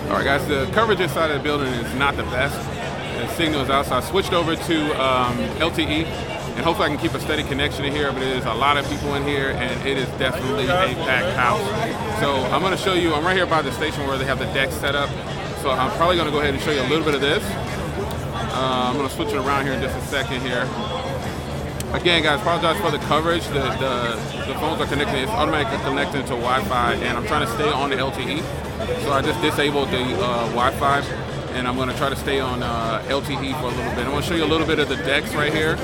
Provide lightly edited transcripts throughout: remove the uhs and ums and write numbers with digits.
All right, guys, the coverage inside of the building is not the best. The signal is out, so I switched over to LTE, and hopefully I can keep a steady connection in here, but there's a lot of people in here, and it is definitely a packed house. So I'm going to show you, I'm right here by the station where they have the deck set up, so I'm probably going to go ahead and show you a little bit of this. I'm going to switch it around here in just a second here. Again, guys, apologize for the coverage. The phones are connected, it's automatically connected to Wi-Fi, and I'm trying to stay on the LTE. So I just disabled the Wi-Fi, and I'm going to try to stay on LTE for a little bit. I'm going to show you a little bit of the decks right here.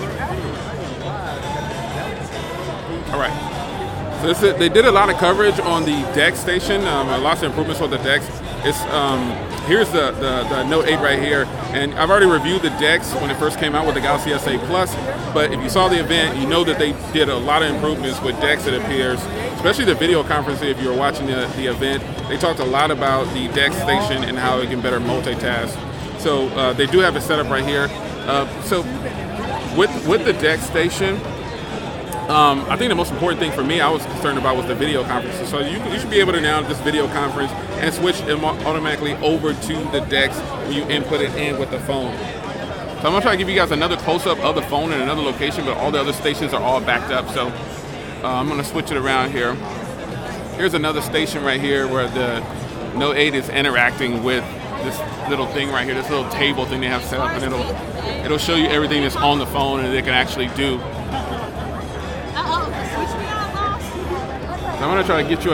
All right. So they did a lot of coverage on the deck station. Lots of improvements on the decks. It's here's the Note 8 right here, and I've already reviewed the decks when it first came out with the Galaxy S8 Plus. But if you saw the event, you know that they did a lot of improvements with decks. It appears, especially the video conferencing. If you were watching the event, they talked a lot about the deck station and how it can better multitask. So they do have it set up right here. So with the deck station, I think the most important thing for me I was concerned about was the video conferencing. So you should be able to now just video conference and switch automatically over to the decks when you input it in with the phone. So I'm going to try to give you guys another close-up of the phone in another location, but all the other stations are all backed up. So I'm going to switch it around here. Here's another station right here where the Note 8 is interacting with this little thing right here, this little table thing they have set up, and it'll show you everything that's on the phone and it can actually do. I'm gonna try to get to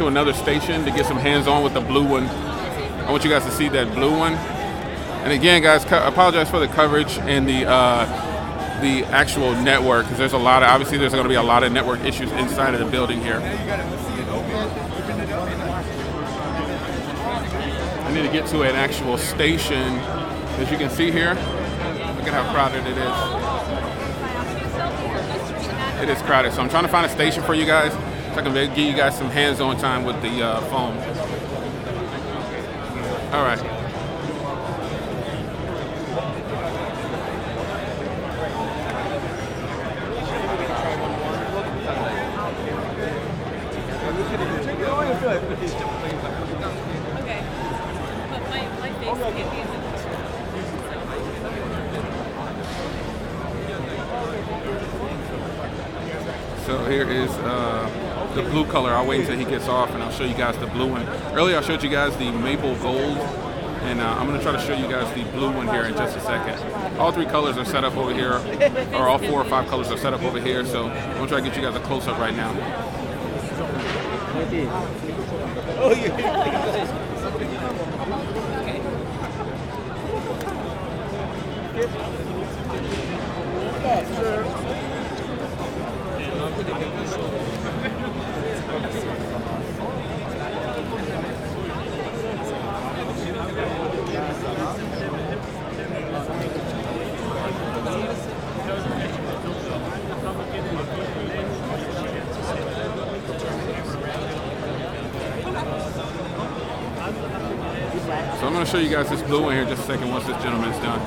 another station to get some hands-on with the blue one. I want you guys to see that blue one. And again, guys, I apologize for the coverage and the actual network, because there's obviously there's going to be a lot of network issues inside of the building here. I need to get to an actual station. As you can see here, look at how crowded it is. It is crowded, so I'm trying to find a station for you guys, so I can give you guys some hands-on time with the phone. All right. Okay. But my face can't be in the picture. So here is the blue color. I'll wait until he gets off and I'll show you guys the blue one. Earlier I showed you guys the maple gold, and I'm going to try to show you guys the blue one here in just a second. All three colors are set up over here, or all 4 or 5 colors are set up over here, so I'm going to try to get you guys a close-up right now. Oh, yeah. So I'm going to show you guys this blue one here in just a second once this gentleman's done.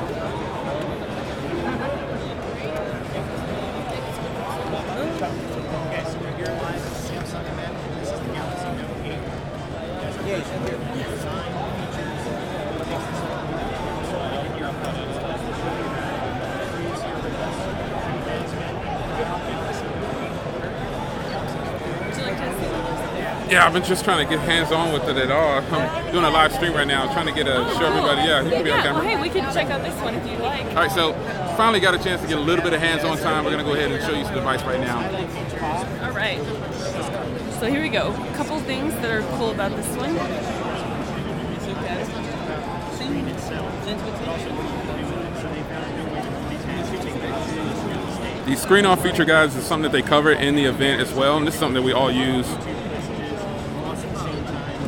Yeah, I've been just trying to get hands-on with it at all. I'm doing a live stream right now, trying to show everybody. Yeah, you can be on camera. Well, hey, we can check out this one if you'd like. All right, so finally got a chance to get a little bit of hands-on time. We're going to go ahead and show you the device right now. All right. So here we go. A couple things that are cool about this one. The screen off feature, guys, is something that they cover in the event as well, and this is something that we all use.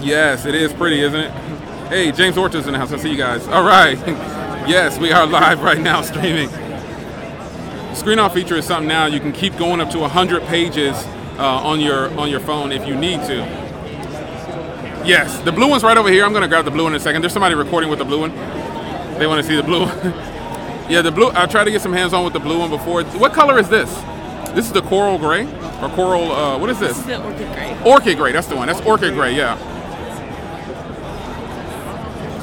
Yes, it is pretty, isn't it? Hey, James Orta's in the house. I see you guys. All right. Yes, we are live right now streaming. The screen off feature is something now you can keep going up to 100 pages on your phone if you need to. Yes, the blue one's right over here. I'm going to grab the blue one in a second. There's somebody recording with the blue one. They want to see the blue one. Yeah, the blue. I tried to get some hands on with the blue one before. What color is this? This is the coral gray or coral. What is this? This is the orchid gray. Orchid gray. That's the one. That's orchid gray. Yeah.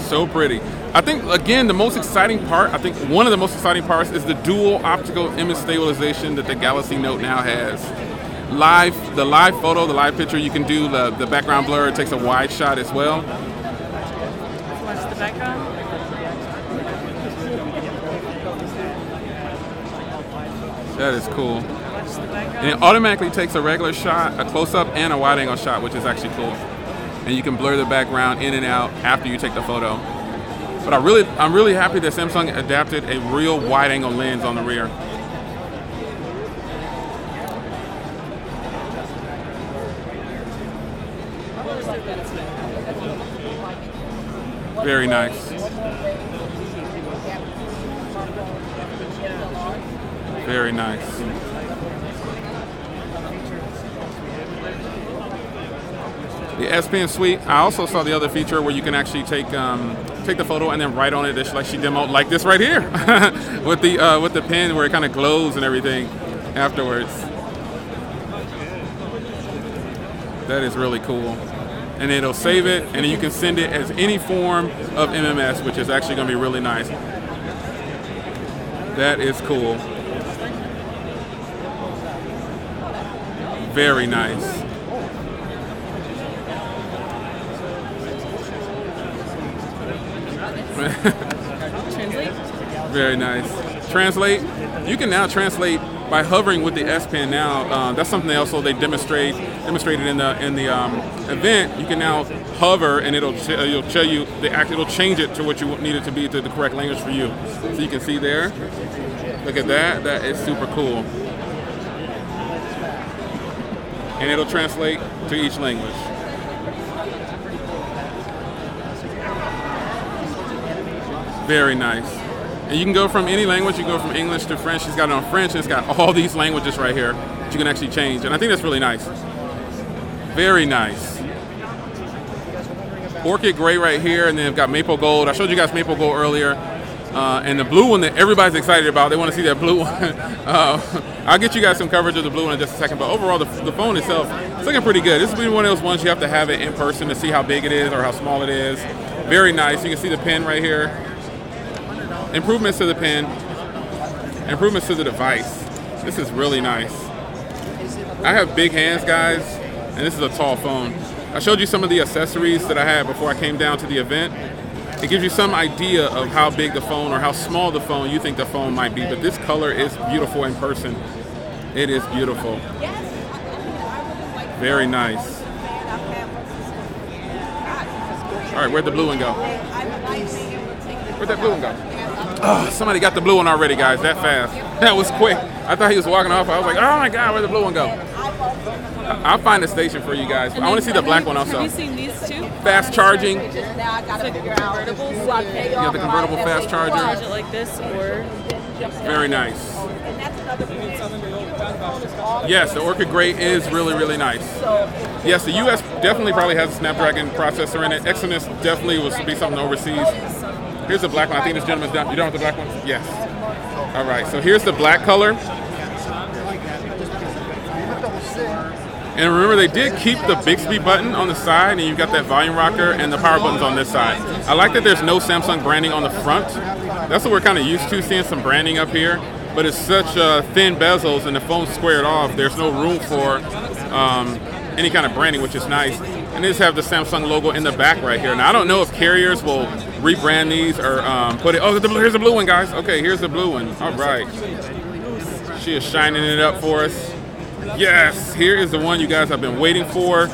So pretty. I think, again, the most exciting part, I think one of the most exciting parts is the dual optical image stabilization that the Galaxy Note now has. The live photo, the live picture, you can do the background blur. It takes a wide shot as well. Watch the background. That is cool. Watch the background. And it automatically takes a regular shot, a close-up, and a wide-angle shot, which is actually cool. And you can blur the background in and out after you take the photo. But I'm really happy that Samsung adapted a real wide-angle lens on the rear. Very nice. Very nice. The S Pen suite. I also saw the other feature where you can actually take the photo and then write on it, just like she demoed, like this right here, with the pen where it kind of glows and everything afterwards. That is really cool. And it'll save it, and then you can send it as any form of MMS, which is actually going to be really nice. That is cool. Very nice. Translate? Very nice. Translate. You can now translate by hovering with the S Pen now. That's something else they demonstrated in the event. You can now hover and it'll show you it'll change it to what you need it to be, to the correct language for you. So you can see there. Look at that. That is super cool. And it'll translate to each language. Very nice. And you can go from any language. You can go from English to French. She's got it on French, and it's got all these languages right here that you can actually change. And I think that's really nice. Very nice. Orchid gray right here, and then they've got maple gold. I showed you guys maple gold earlier. And the blue one that everybody's excited about. They want to see that blue one. I'll get you guys some coverage of the blue one in just a second. But overall, the phone itself, it's looking pretty good. This is one of those ones you have to have it in person to see how big it is or how small it is. Very nice. You can see the pen right here. Improvements to the pen, improvements to the device. This is really nice. I have big hands, guys, and this is a tall phone. I showed you some of the accessories that I had before I came down to the event. It gives you some idea of how big the phone or how small the phone you think the phone might be, but this color is beautiful in person. It is beautiful. Very nice. All right, where'd the blue one go? Where'd that blue one go? Oh, somebody got the blue one already, guys, that fast. That was quick. I thought he was walking off. I was like, oh my God, where'd the blue one go? I'll find a station for you guys. I want to see the black one also. Have you seen these two? Fast charging. It's like convertible. You have the convertible fast charger. Charge it like this, or Very nice. Yes, the Orchid Gray is really, really nice. Yes, the US definitely probably has a Snapdragon processor in it. Exynos definitely will be something overseas. Here's the black one. I think this gentleman's done. You done with the black one? Yes. All right, so here's the black color. And remember, they did keep the Bixby button on the side, and you've got that volume rocker and the power buttons on this side. I like that there's no Samsung branding on the front. That's what we're kind of used to, seeing some branding up here. But it's such thin bezels, and the phone's squared off. There's no room for any kind of branding, which is nice. And they just have the Samsung logo in the back right here. Now, I don't know if carriers will rebrand these or put it. Oh, here's the blue one, guys. Okay, here's the blue one. All right. She is shining it up for us. Yes, here is the one you guys have been waiting for,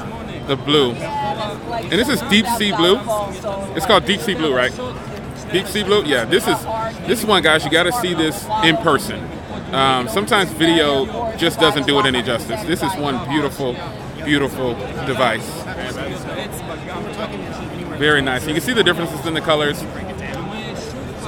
the blue. And this is deep sea blue. It's called deep sea blue, right? Deep sea blue? Yeah, this is one, guys, you got to see this in person. Sometimes video just doesn't do it any justice. This is one beautiful, beautiful device. Very nice. You can see the differences in the colors.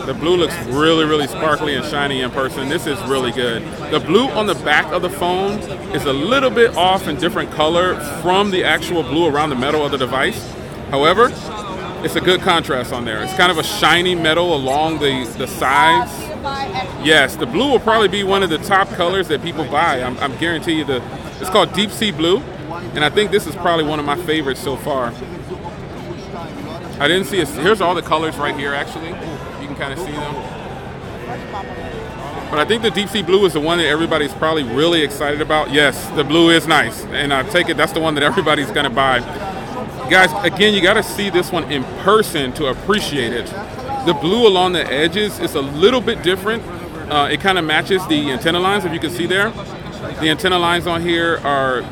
The blue looks really, really sparkly and shiny in person. This is really good. The blue on the back of the phone is a little bit off in different color from the actual blue around the metal of the device. However, it's a good contrast on there. It's kind of a shiny metal along the sides. Yes, the blue will probably be one of the top colors that people buy. I'm guarantee you it's called Deep Sea Blue, and I think this is probably one of my favorites so far. I didn't see it. Here's all the colors right here, actually. You can kind of see them. But I think the deep sea blue is the one that everybody's probably really excited about. Yes, the blue is nice. And I take it that's the one that everybody's going to buy. Guys, again, you got to see this one in person to appreciate it. The blue along the edges is a little bit different. It kind of matches the antenna lines, if you can see there. The antenna lines on here are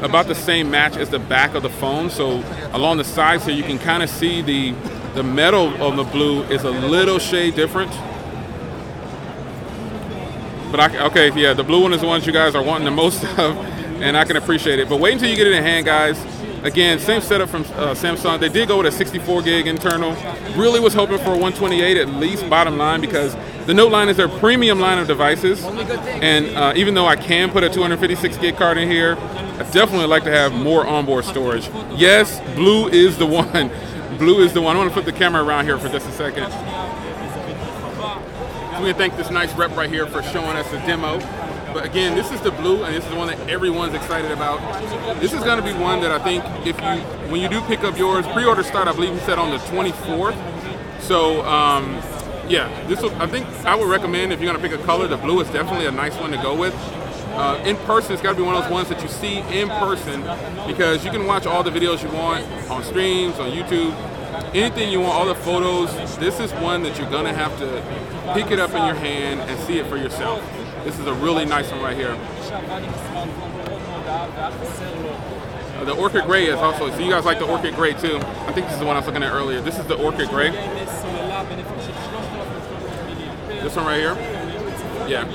about the same match as the back of the phone. So along the sides here, you can kind of see the metal of the blue is a little shade different. But okay, yeah, the blue one is the ones you guys are wanting the most of, and I can appreciate it. But wait until you get it in hand, guys. Again, same setup from Samsung. They did go with a 64 gig internal. Really was hoping for a 128 at least, bottom line, because the Note line is their premium line of devices. And even though I can put a 256 gig card in here, I definitely like to have more onboard storage. Yes, blue is the one. Blue is the one. I want to flip the camera around here for just a second. So we thank this nice rep right here for showing us the demo. But again, this is the blue, and this is the one that everyone's excited about. This is going to be one that I think when you do pick up yours, pre-order start, I believe you said on the 24th. So yeah, I think I would recommend if you're going to pick a color, the blue is definitely a nice one to go with. In person, it's got to be one of those ones that you see in person, because you can watch all the videos you want on streams, on YouTube, anything you want, all the photos. This is one that you're going to have to pick it up in your hand and see it for yourself. This is a really nice one right here. The Orchid Gray is also, so you guys like the Orchid Gray too. I think this is the one I was looking at earlier. This is the Orchid Gray. This one right here. Yeah.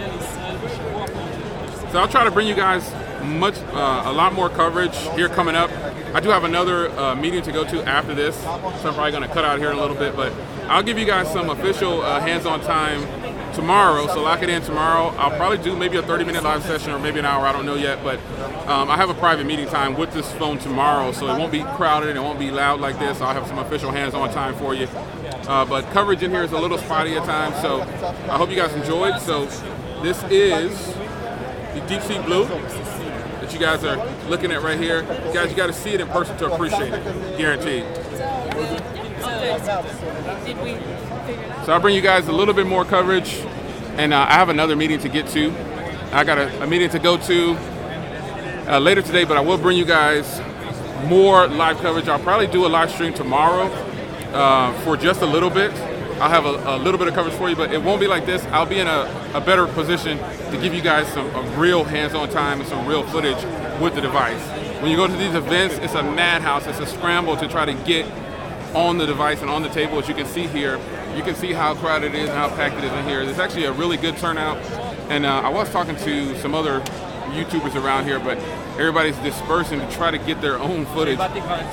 So I'll try to bring you guys a lot more coverage here coming up. I do have another meeting to go to after this, so I'm probably going to cut out here in a little bit, but I'll give you guys some official hands-on time tomorrow, so lock it in tomorrow. I'll probably do maybe a 30-minute live session or maybe an hour, I don't know yet, but I have a private meeting time with this phone tomorrow, so it won't be crowded, it won't be loud like this. I'll have some official hands-on time for you. But coverage in here is a little spotty at times, so I hope you guys enjoyed. So this is the Deep Sea Blue that you guys are looking at right here. Guys, you got to see it in person to appreciate it, guaranteed. So I'll bring you guys a little bit more coverage, and I have another meeting to get to. I got a meeting to go to later today, but I will bring you guys more live coverage. I'll probably do a live stream tomorrow for just a little bit. I'll have a little bit of coverage for you, but it won't be like this. I'll be in a better position to give you guys a real hands-on time and some real footage with the device. When you go to these events, it's a madhouse. It's a scramble to try to get on the device and on the table. As you can see here, you can see how crowded it is and how packed it is in here. There's actually a really good turnout, and I was talking to some other YouTubers around here, but everybody's dispersing to try to get their own footage.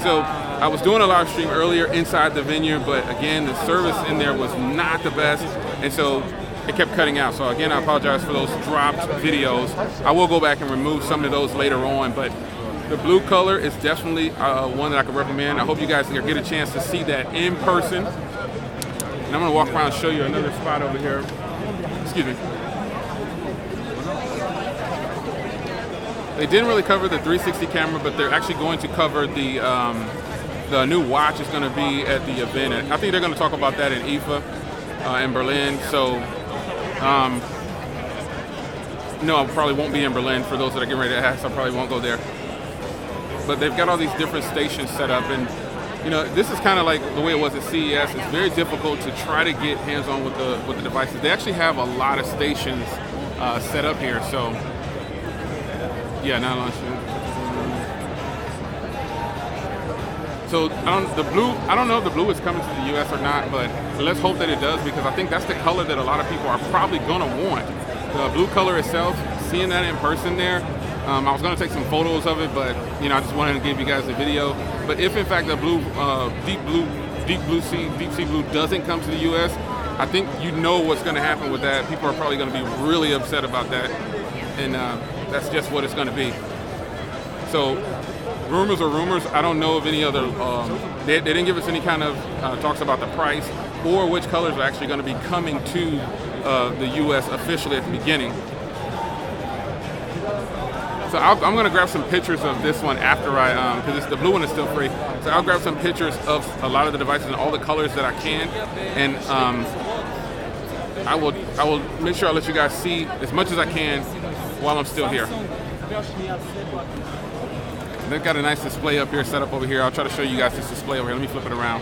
So I was doing a live stream earlier inside the venue, but again, the service in there was not the best, and so it kept cutting out. So again, I apologize for those dropped videos. I will go back and remove some of those later on, but the blue color is definitely one that I could recommend. I hope you guys get a chance to see that in person. And I'm gonna walk around and show you another spot over here. Excuse me. They didn't really cover the 360 camera, but they're actually going to cover the new watch is going to be at the event. And I think they're going to talk about that in IFA in Berlin. So, no, I probably won't be in Berlin. For those that are getting ready to ask, I probably won't go there. But they've got all these different stations set up, and you know, this is kind of like the way it was at CES. It's very difficult to try to get hands-on with the devices. They actually have a lot of stations set up here. So. Yeah, not launching. So I don't know if the blue is coming to the U.S. or not, but let's hope that it does, because I think that's the color that a lot of people are probably gonna want. The blue color itself, seeing that in person there, I was gonna take some photos of it, but you know, I just wanted to give you guys a video. But if in fact the blue, deep sea blue doesn't come to the U.S., I think you know what's gonna happen with that. People are probably gonna be really upset about that, and that's just what it's going to be. So rumors are rumors. I don't know of any other, they didn't give us any kind of talks about the price or which colors are actually going to be coming to the US officially at the beginning. So So I'm going to grab some pictures of this one after I, because the blue one is still free. So I'll grab some pictures of a lot of the devices and all the colors that I can, and I will make sure I let you guys see as much as I can while I'm still here. They've got a nice display up here, set up over here. I'll try to show you guys this display over here. Let me flip it around.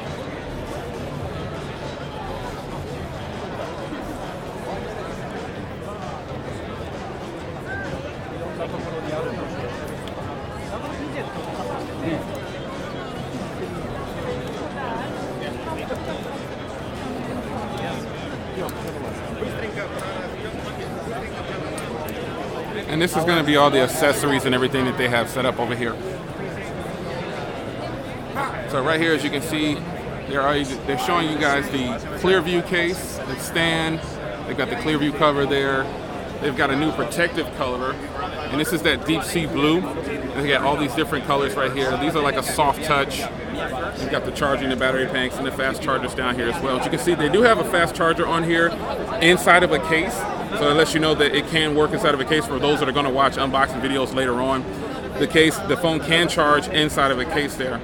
And this is going to be all the accessories and everything that they have set up over here. So right here, as you can see, they're showing you guys the clear view case, the stand. They've got the clear view cover there. They've got a new protective color, and this is that deep sea blue. They got all these different colors right here. These are like a soft touch. You've got the charging, the battery packs, and the fast chargers down here as well. As you can see, they do have a fast charger on here inside of a case. So it lets you know that it can work inside of a case for those that are going to watch unboxing videos later on. The phone can charge inside of a case there.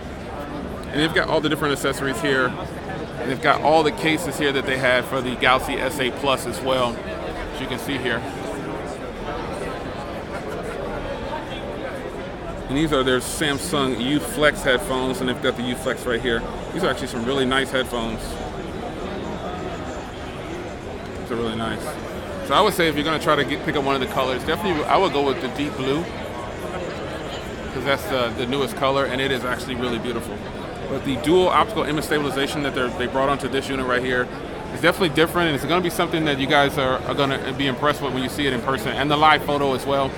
And they've got all the different accessories here. And they've got all the cases here that they have for the Galaxy S8 Plus as well, as you can see here. And these are their Samsung U Flex headphones, and they've got the U Flex right here. These are actually some really nice headphones. These are really nice. So I would say if you're going to try to pick up one of the colors, definitely I would go with the deep blue, because that's the newest color, and it is actually really beautiful. But the dual optical image stabilization that they brought onto this unit right here is definitely different, and it's going to be something that you guys are going to be impressed with when you see it in person, and the live photo as well.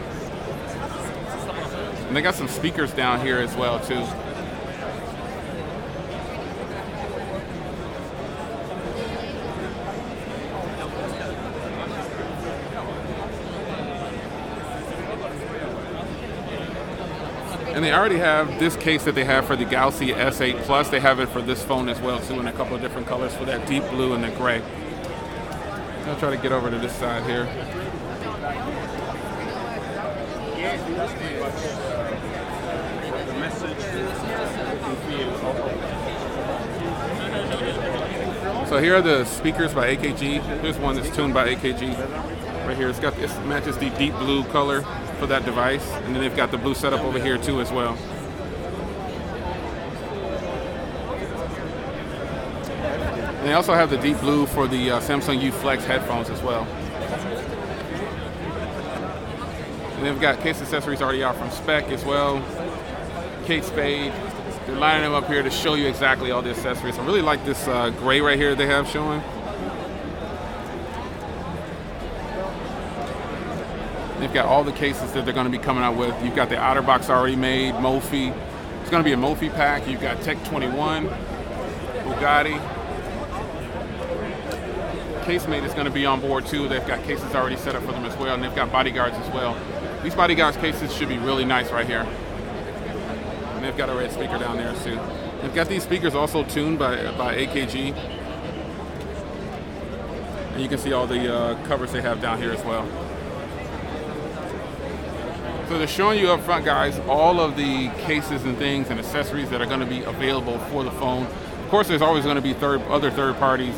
And they got some speakers down here as well too. And they already have this case that they have for the Galaxy S8 Plus. They have it for this phone as well too, in a couple of different colors for that deep blue and the gray. I'll try to get over to this side here. So here are the speakers by AKG. Here's one that's tuned by AKG. Right here, it matches the deep blue color for that device, and then they've got the blue setup over here too as well. And they also have the deep blue for the Samsung U Flex headphones as well. And they've got case accessories already out from Spec as well. Kate Spade. They're lining them up here to show you exactly all the accessories. I really like this gray right here they have showing. They've got all the cases that they're going to be coming out with. You've got the outer box already made, Mophie. It's going to be a Mophie pack. You've got Tech 21, Bugatti. Casemate is going to be on board too. They've got cases already set up for them as well, and they've got bodyguards as well. These bodyguards cases should be really nice right here. And they've got a red speaker down there too. They've got these speakers also tuned by AKG. And you can see all the covers they have down here as well. So they're showing you up front, guys, all of the cases and things and accessories that are going to be available for the phone. Of course, there's always going to be other third parties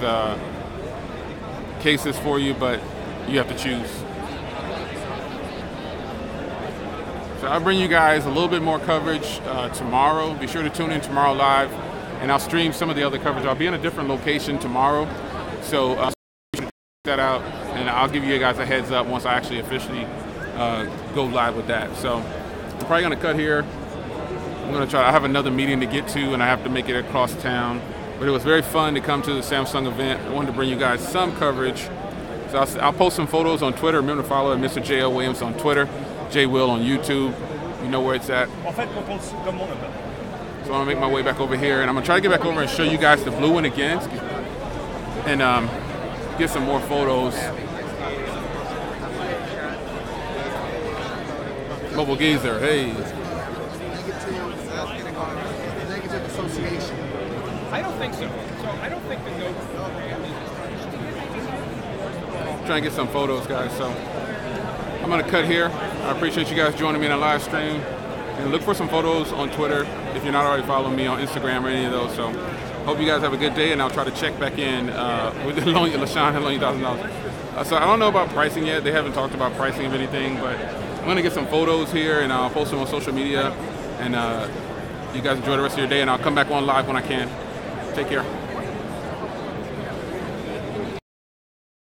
cases for you, but you have to choose. So I'll bring you guys a little bit more coverage tomorrow. Be sure to tune in tomorrow live, and I'll stream some of the other coverage. I'll be in a different location tomorrow, so check that out, and I'll give you guys a heads up once I actually officially go live with that. So I'm probably gonna cut here. I'm gonna try. I have another meeting to get to, and I have to make it across town. But it was very fun to come to the Samsung event. I wanted to bring you guys some coverage. So I'll post some photos on Twitter. Remember to follow Mr. J.L. Williams on Twitter, J. Will on YouTube. You know where it's at. So I'm gonna make my way back over here, and I'm gonna try to get back over and show you guys the blue one again, and get some more photos. Mobile Geezer, hey. I don't think so. So I don't think the Note. Trying to get some photos, guys. So I'm gonna cut here. I appreciate you guys joining me in a live stream. And look for some photos on Twitter if you're not already following me on Instagram or any of those. So hope you guys have a good day, and I'll try to check back in with LaShawn and loan you $1,000. So I don't know about pricing yet. They haven't talked about pricing of anything, but I'm gonna get some photos here and I'll post them on social media. And you guys enjoy the rest of your day, and I'll come back on live when I can. Take care.